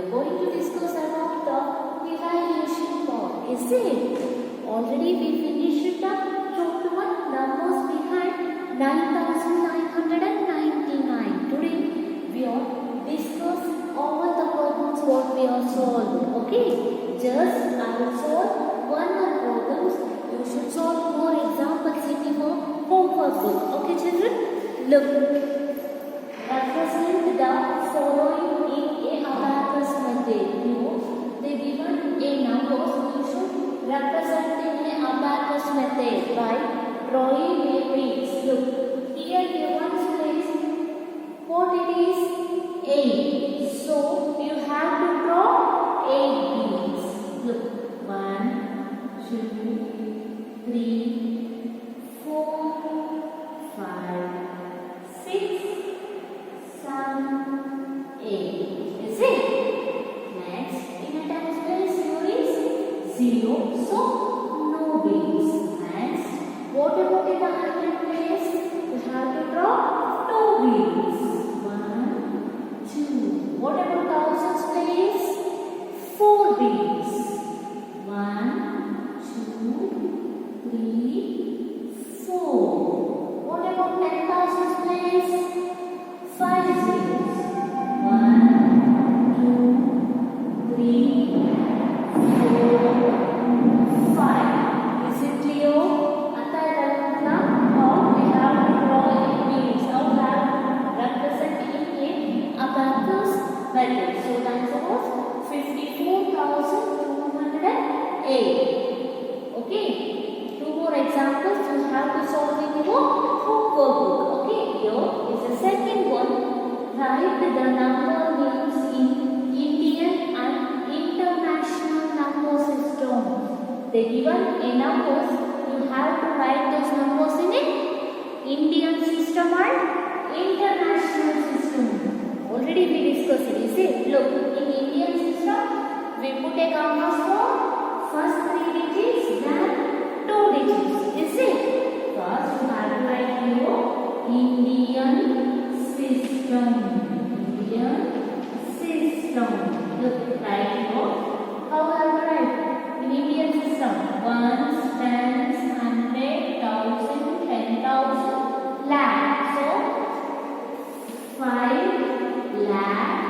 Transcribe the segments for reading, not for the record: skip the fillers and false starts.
are going to discuss about the evaluation part. Is it? Already we finished the chapter 1 numbers behind 9999. Today we are discuss all the problems what we are solving. Okay? Just I will solve one more problems. You should solve more examples in your homework book. Okay, children? Look. Represent the following in a abacus method. You know, they given a number, so you should represent in a abacus method by drawing a piece. Look, here given is what it is 8. So you have to draw 8 beads. Look, 1, 2, 3, 4, 5, 6, 7, 8. Is it? Next, in a tens place here is 0. So no beads. Next, what about in the hundred place? You have to draw 2 beads. 1, 2. What about thousands place? 4 beads. 1, 2, 3, 4. What about 10,000 place? 5 zeros. 1, 2, 3, 4, 5. Is it clear? How we have to draw in beads. How we have representing in abacus method. So the answer was 54,208. Okay. 2 more examples you have to solve in your homework book. Okay. Here is the second one. Write the number names in Indian and international number system. They given a numbers. You have to write those numbers in an Indian system and international system. Already we discussed it. Is it? Look, in Indian system, we put a commas for first 3 digits, then 2 digits. Is it? First, you have to write your Indian system. Indian system. Look, write your. How have to write? In Indian system, ones, tens, 100, 1000, 10,000, lakh. So 5 lakh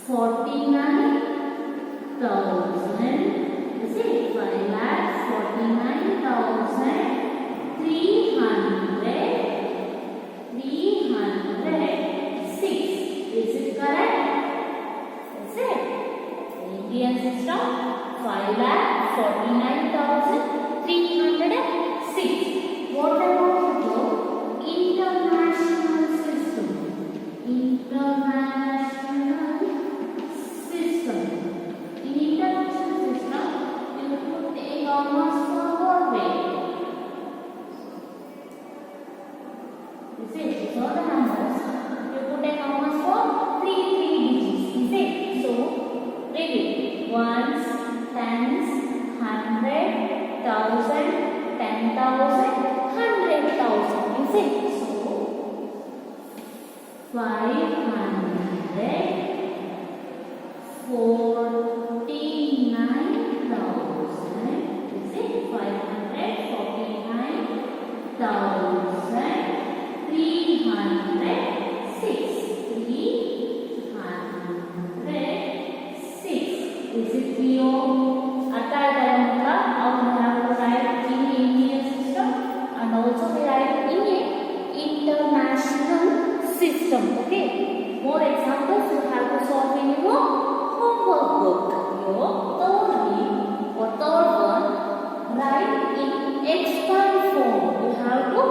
49,000. Is it? 5 lakh 49,306. Is it correct? Is it? Indian system 5,49,306. What about the international system? International system. In international system, you put a commas for what way? Is it? So the numbers. You put a commas for 3 digits. Is it? So read it. Ones, tens, 100, 1000, 10,000, 100,000. Is it? So 549,000. Is it? 549,306. 306. Is it clear? How we have to write in Indian system and also we write in a international system. Okay. More examples you have to solve in your homework book. Your third one, write in expand form. You have to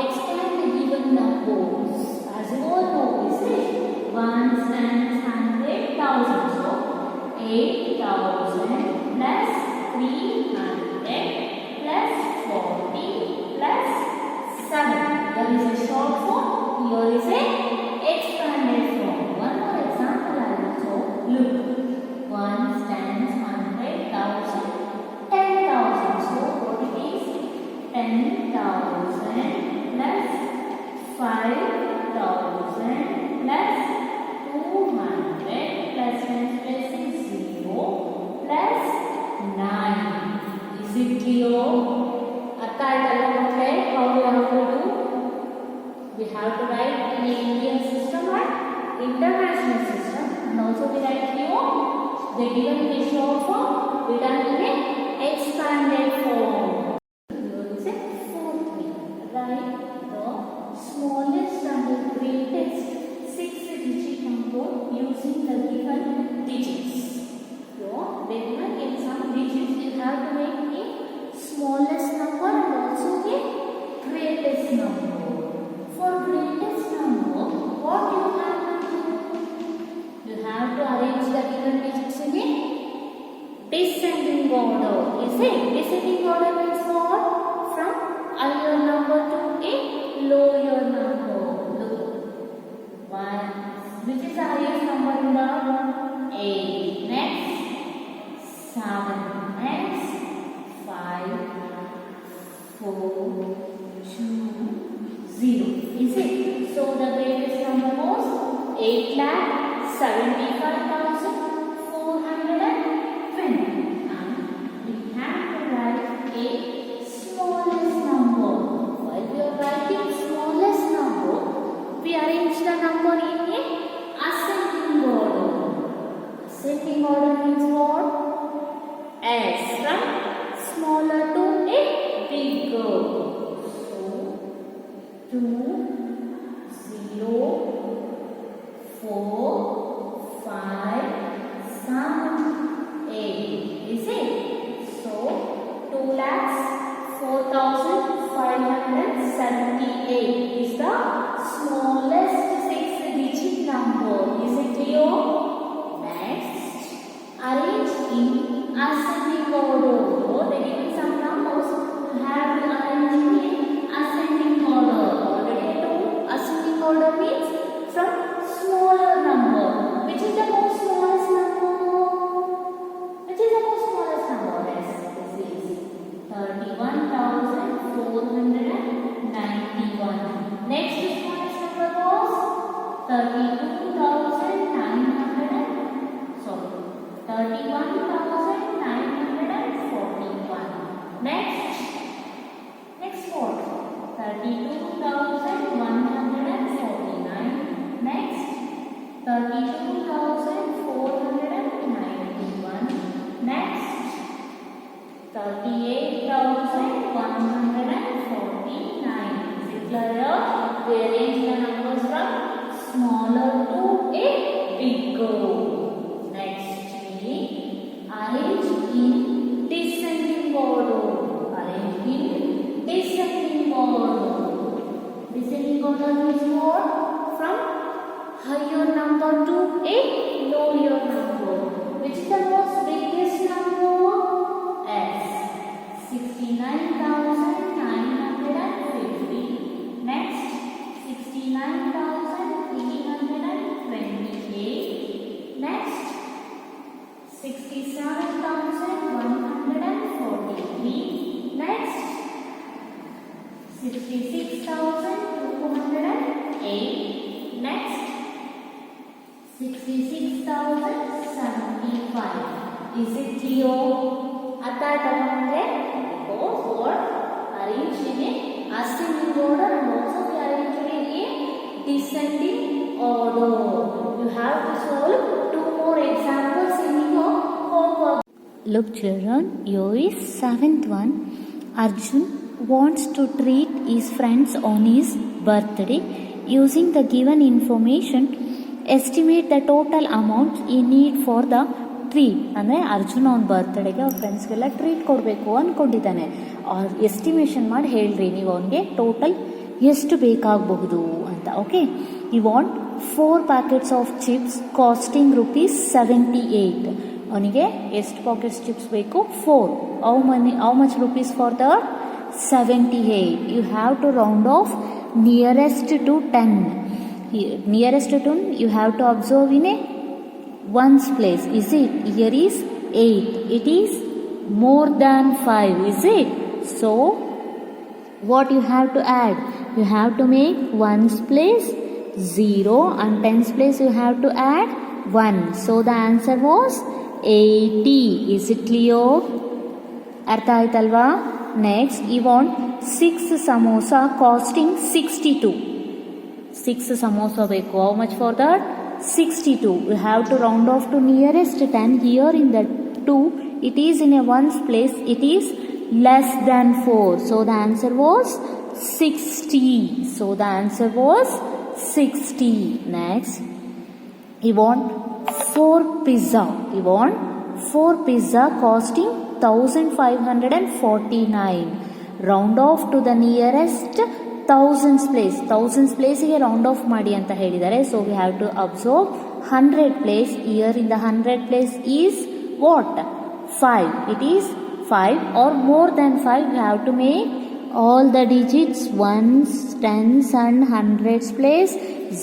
expand the given numbers. As you all know, is it? Ones, tens, 100,000. So 8,000 plus 300 plus 40 plus 7. There is a short form. Here is a expanded form. One more example I will show. Look. 1, tens, 100, We have to write in Indian system or international system, and also we write here the given ratio form written in a expanded form. Here is a fourth way. Write the smallest and the greatest 6-digit number using the given digits. So, when you get some digits, you have to make the smallest number and also the greatest number. For greatest number, what you have to do? You have to arrange the given digits in a descending order. Is it? Descending order means what? From higher number to a lower number. Look. 1. Which is the highest number in the 8. Next. 7. Next. 5. 4. 2. 0. Is it? So the greatest number was 8,75,420. And we have to write a smallest number. While we are writing smallest number, we arrange the number in a ascending order. Ascending order means what? As from smaller to a bigger. 2, 0, 4, 5, 7, 8. Is it? So, 2,04,578 is the smallest 6-digit number. Is it clear? Next, arrange in ascending order. So, they give you some numbers. You have to arrange in ascending order. Already I told ascending order means from smaller number. Which is the most smallest number? Which is the most smallest number? Yes, this is 31,491. Next smallest number was 31,941. Next what? 32,149. Next, 32,491. Next, 38,149. Is it clear? We arrange the numbers from smaller to a bigger. Next, we arrange in descending order. Arrange in descending order. Descending order means what? From higher number to a lower number. Which is the most biggest number? S. 69,950. Next, 69,328. Next, 67,143. Next, 66,208. Next, 66,075. Is it clear? At that time, because what? Arrange in a ascending order and also we arrange in a descending order. You have to solve 2 more examples in your homework. Look children, here is 7th one. Arjun wants to treat his friends on his birthday. Using the given information, estimate the total amount he need for the treat ಅಂದರೆ ಅರ್ಜುನ್ ಅವನ ಬರ್ತ್ಡೇಗೆ ಅವ್ರ ಫ್ರೆಂಡ್ಸ್ಗೆಲ್ಲ treat ಕೊಡಬೇಕು ಅಂದ್ಕೊಂಡಿದ್ದಾನೆ. ಅವ್ರು estimation ಮಾಡಿ ಹೇಳ್ರಿ ನೀವು ಅವನಿಗೆ ಟೋಟಲ್ ಎಷ್ಟು ಬೇಕಾಗಬಹುದು ಅಂತ. Okay, you want 4 packets of chips costing ₹78. ಅವನಿಗೆ ಎಷ್ಟು ಪಾಕೆಟ್ಸ್ ಚಿಪ್ಸ್ ಬೇಕು? 4. How much rupees for the 78? You have to round off nearest to 10. Nearest to 10 you have to observe in a ones place. Is it? Here is 8. It is more than 5. Is it? So what you have to add? You have to make ones place 0 and tens place you have to add 1. So the answer was 80. Is it clear? Artha aitalva? Next you want 6 samosa costing 62. 6 samosa ಬೇಕು. How much for that? 62. We have to round off to nearest 10. Here in the 2, it is in a ones place, it is less than 4. So the answer was 60. So the answer was 60. Next, you want 4 pizza. You want 4 pizza costing 1549. Round off to the nearest thousands place. Thousands place ಗೆ round off ಮಾಡಿ ಅಂತ ಹೇಳಿದ್ದಾರೆ. So we have to observe 100 place. Here in the 100 place is what? 5. It is 5 or more than 5. We have to make all the digits ones, tens and hundreds place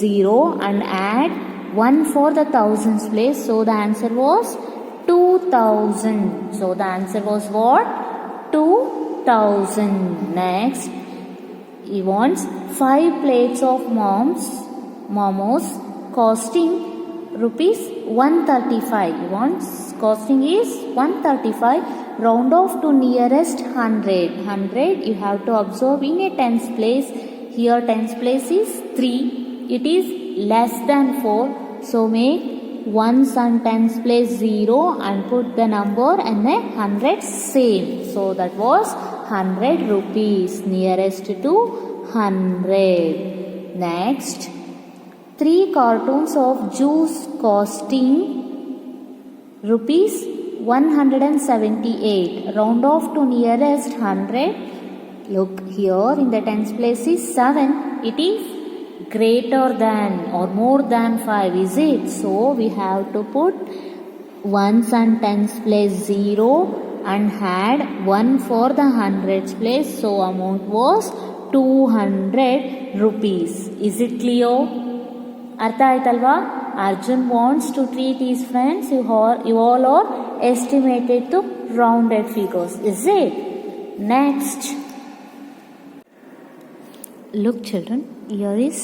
0 and add 1 for the thousands place. So the answer was 2000. So the answer was what? 2000. Next, he wants 5 plates of momos costing rupees 135. He wants costing is 135. Round off to nearest 100. 100 you have to observe in a tens place. Here tens place is 3. It is less than 4. So make ones and tens place 0 and put the number and the 100 same. So that was 100 rupees nearest to 100. Next, 3 cartons of juice costing rupees 178. Round off to nearest 100. Look here in the tens place is 7. It is greater than or more than 5, is it? So we have to put ones and tens place 0 and add 1 for the hundreds place. So amount was 200 rupees. Is it clear? ಅರ್ಥ ಆಯ್ತಲ್ವಾ? Arjun wants to treat his friends. You all are estimated to rounded figures. Is it? Next. Look children, here is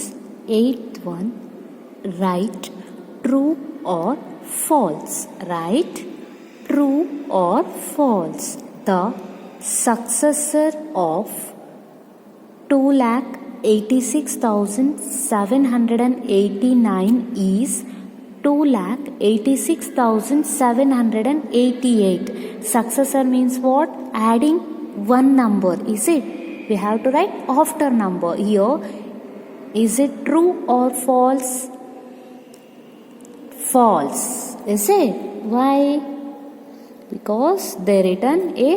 8th one. Write true or false. Write true or false. The successor of 2,86,789 is 2,86,788. Successor means what? Adding one number. Is it? We have to write after number. Here, is it true or false? False. Is it? Why? Because they written a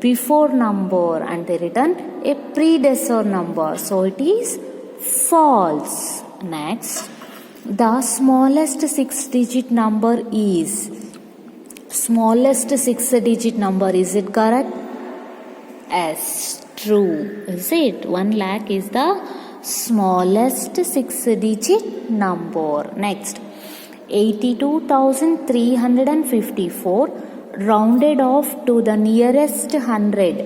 before number and they written a predecessor number. So it is false. Next, the smallest 6-digit number is. Smallest 6-digit number. Is it correct? Yes, true. Is it? 1 lakh is the smallest 6-digit number. Next, 82,354 rounded off to the nearest 100.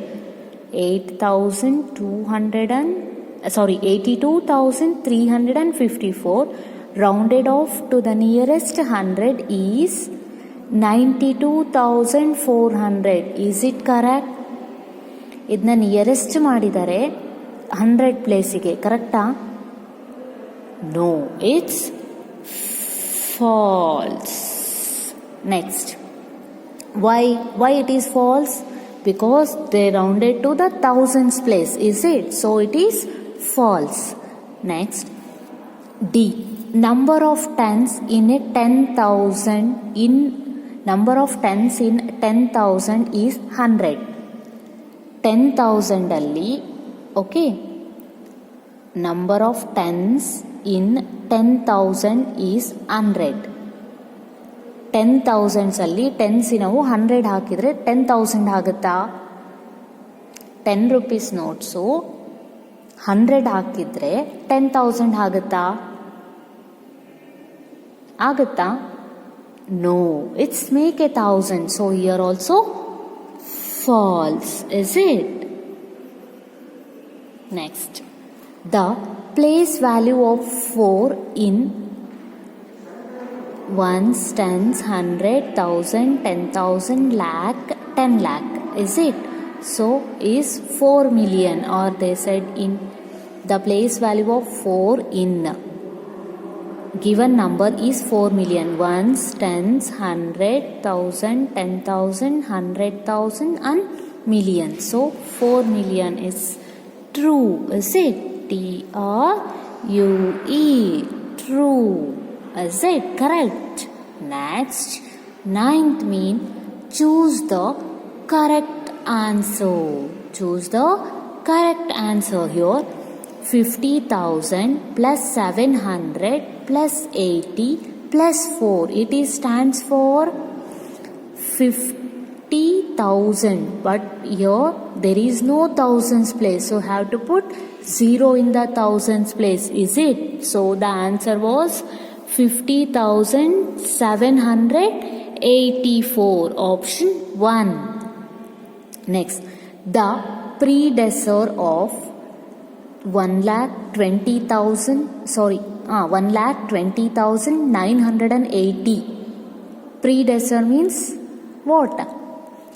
82,354 rounded off to the nearest 100 is 92,400. Is it correct? ಇದನ್ನ nearest ಮಾಡಿದರೆ 100 ಪ್ಲೇಸಿಗೆ. ಕರೆಕ್ಟಾ? No, it's false. Next, why it is false? Because they rounded to the thousands place. Is it? So it is false. Next, D, number of tens in a 10,000 in number of tens in 10,000 is 100. 10,000 ಅಲ್ಲಿ okay, number of tens in 10,000 is 100. 10,000s ಅಲ್ಲಿ tense ನಾವು 100 ಹಾಕಿದರೆ 10,000 ಆಗುತ್ತಾ? 10 rupees notes 100 ಹಾಕಿದರೆ 10,000 ಆಗುತ್ತಾ? ಆಗುತ್ತಾ? No, it's make 1,000. So here also false. Is it? Next, the place value of 4 in ones, tens, 100, 1,000, 10,000, lakh, 10 lakh. Is it? So is 4 million, or they said in the place value of 4 in given number is 4 million. Ones, tens, 100,000, 10,000, 100,000 and million. So 4 million is true, is it? T-R-U-E, true, is it? Correct. Next, ninth mean choose the correct answer. Choose the correct answer here. 50,000 plus 700 plus 80 plus 4. It is stands for 50,000. But here there is no thousands place. So have to put 0 in the thousands place. Is it? So the answer was 50,784. Option 1. Next, the predecessor of 1,20,980. Predecessor means what?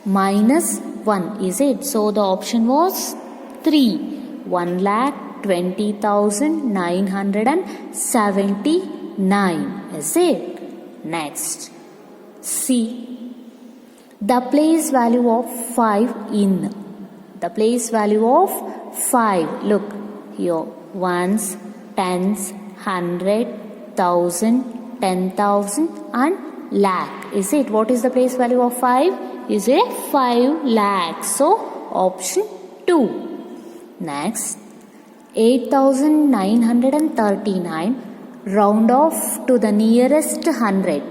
Minus 1, is it? So the option was 3. 1,20,979, is it? Next, C. The place value of 5 in. The place value of 5. Look here. Ones, tens, 100,000, 10,000 and lakh. Is it? What is the place value of 5? Is a 5 lakh. So option 2. Next, 8,939. Round off to the nearest 100.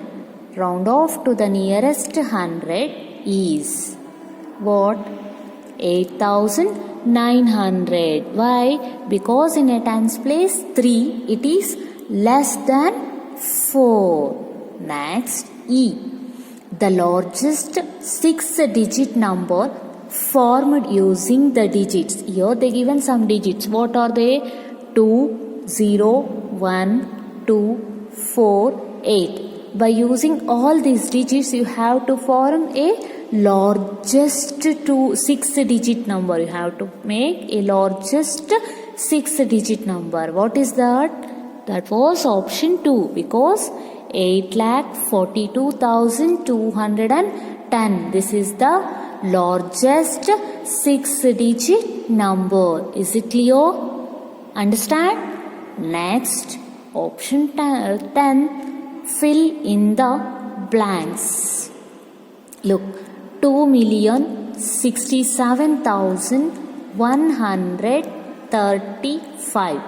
Round off to the nearest 100 is what? 8,900. Why? Because in a tens place 3, it is less than 4. Next, E. The largest 6-digit number formed using the digits. Here they given some digits. What are they? 2, 0, 1, 2, 4, 8. By using all these digits, you have to form a largest 6-digit number. You have to make a largest 6-digit number. What is that? That was option 2, because 8,42,210. This is the largest 6-digit number. Is it clear? Understand? Next, option 10. Fill in the blanks. Look, 2,067,135.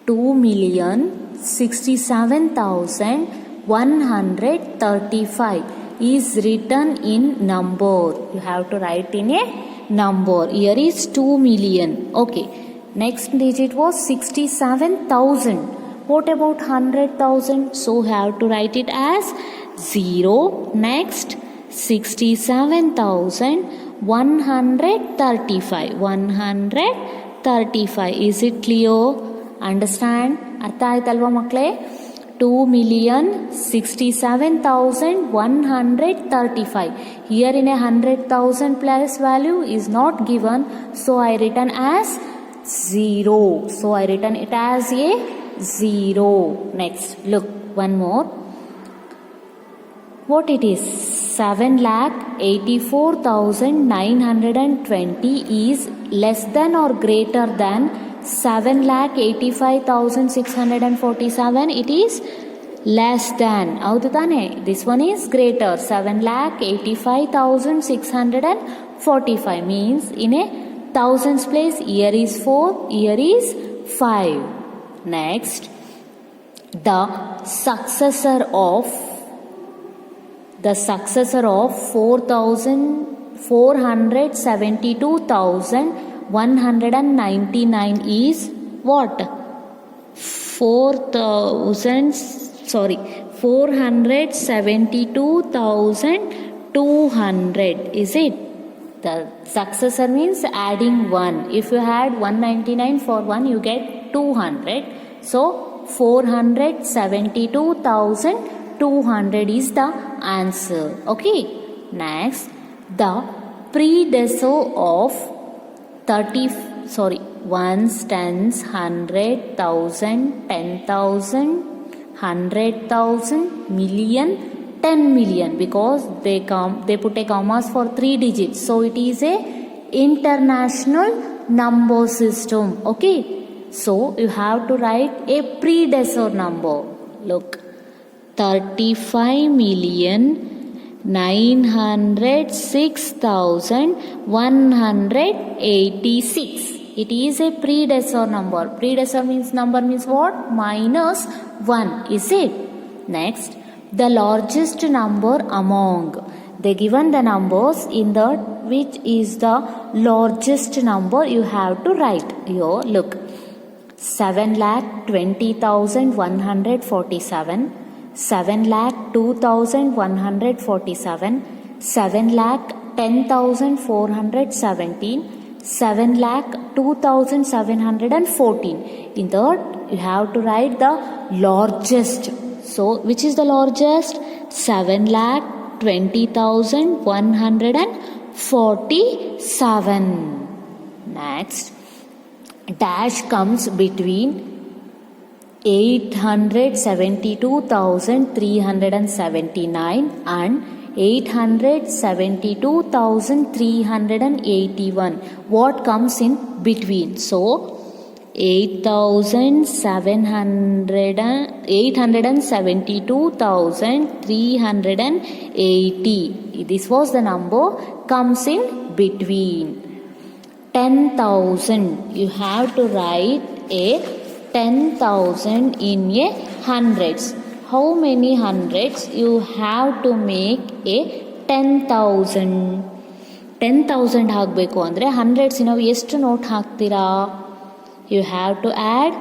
2,067,135 is written in number. You have to write in a number. Here is 2 million. Okay. Next digit was 67,000. What about 100,000? So have to write it as 0. Next, 67,135. 135. Is it clear? Understand? ಅರ್ಥ ಆಯ್ತಲ್ವಾ ಮಕ್ಕಳೇ? 2,67,135. Here in a 100,000 place value is not given, so I written as 0. So I written it as a 0. Next, look one more. What it is? 7,84,920 is less than or greater than 7,85,647. It is less than. Howdu tane? This one is greater. 7,85,645 means in a thousands place, here is 4, here is 5. Next, the successor of 472,199 is what? 472,200. Is it? The successor means adding 1. If you add 199 for 1, you get 200. So 472,200 is the answer. Okay. Next, the predecessor of ones, tens, 100,000, 10,000, 100,000, million, 10 million, because they put a commas for 3 digits. So it is a international number system. Okay. So you have to write a predecessor number. Look, 35,906,186. It is a predecessor number. Predecessor means number means what? Minus 1. Is it? Next, the largest number among. They given the numbers in that which is the largest number you have to write. Here, look. 7,20,147, 7,02,147, 7,10,417, 7,02,714. In that, you have to write the largest. So, which is the largest? 7,20,147. Next, dash comes between 872,379 and 872,381. What comes in between? So, 872,380. This was the number comes in between. 10,000. You have to write a 10,000 in a hundreds. How many hundreds you have to make a 10,000? 10,000 ಹಾಕಬೇಕು ಅಂದರೆ hundreds ನಾವು ಎಷ್ಟು note ಹಾಕ್ತೀರಾ? You have to add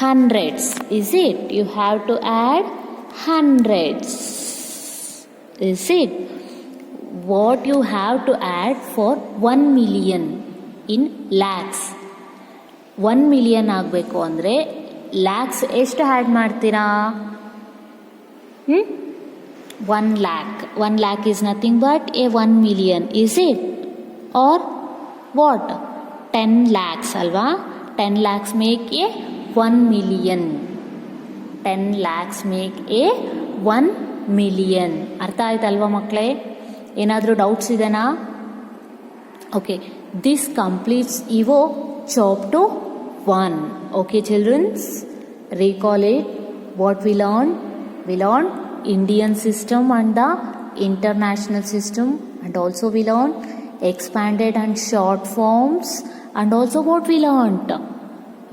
hundreds. Is it? You have to add hundreds. Is it? What you have to add for 1 million in lakhs? 1 million ಆಗಬೇಕು ಅಂದರೆ ಲ್ಯಾಕ್ಸ್ ಎಷ್ಟು add ಮಾಡ್ತೀರಾ? 1 lakh. 1 lakh is nothing but a 1 million. Is it? Or what? 10 lakhs ಅಲ್ವಾ? 10 lakhs make a 1 million. 10 lakhs make a 1 million. ಅರ್ಥ ಆಯ್ತಲ್ವಾ ಮಕ್ಕಳೇ? ಏನಾದರೂ doubts ಇದೆನಾ? Okay, this completes your chapter 1. Okay, children, recall it. What we learned? We learned Indian system and the international system, and also we learned expanded and short forms, and also what we learned?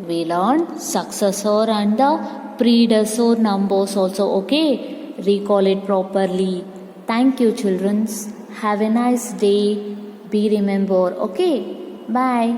We learned successor and the predecessor numbers also. Okay, recall it properly. Thank you, children. Have a nice day. Be remember. Okay, bye.